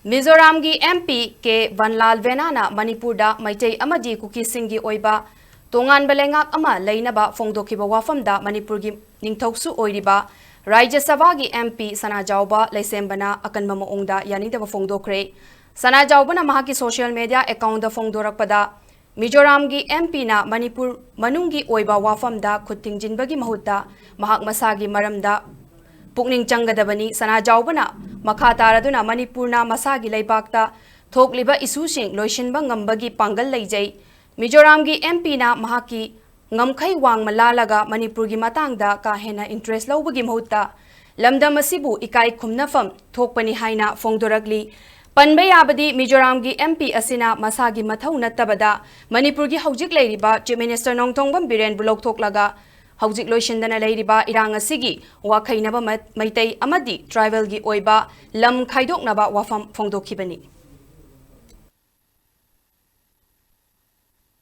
Mizoram gi MP K Vanlalvena na Manipur da Meitei amadi kuki singi oiba Tonganba Leingak Leinaba phongdkhre Wapham da Manipur gi ningthoksu oiriba Rajya Sabha gi MP Sanajaoba Leishemba na aknaba mawongda yaningdaba phongdkhre Sanajaoba na mahaki social media account da phongdorakpada Mizoram gi MP na Manipur manungi oiba Wapham da khuttingjinbagi mahutta mahak masagi maramda Pukning Changadabani Sanajaoba makha taraduna Manipurna masagi leibakta thokliba isusing loishinba ngambagi pangal leijai Mizoram gi MP na mahaki ngamkhai wang malalaga Manipur gi matangda ka hena interest lawbagi mahutta lamdam asibu ikai khumnafam thokpani haina phongdoragli panba yabadi Mizoram gi MP asina masagi mathau nattabada Manipur gi haujik leiriba Chief Minister Nongthongbam Biren bulok thoklaga Haujik loishindana leiriba irang asigi wakhainaba Meitei amadi tribal gi oiba lam khaidoknaba Wapham phongdokhibani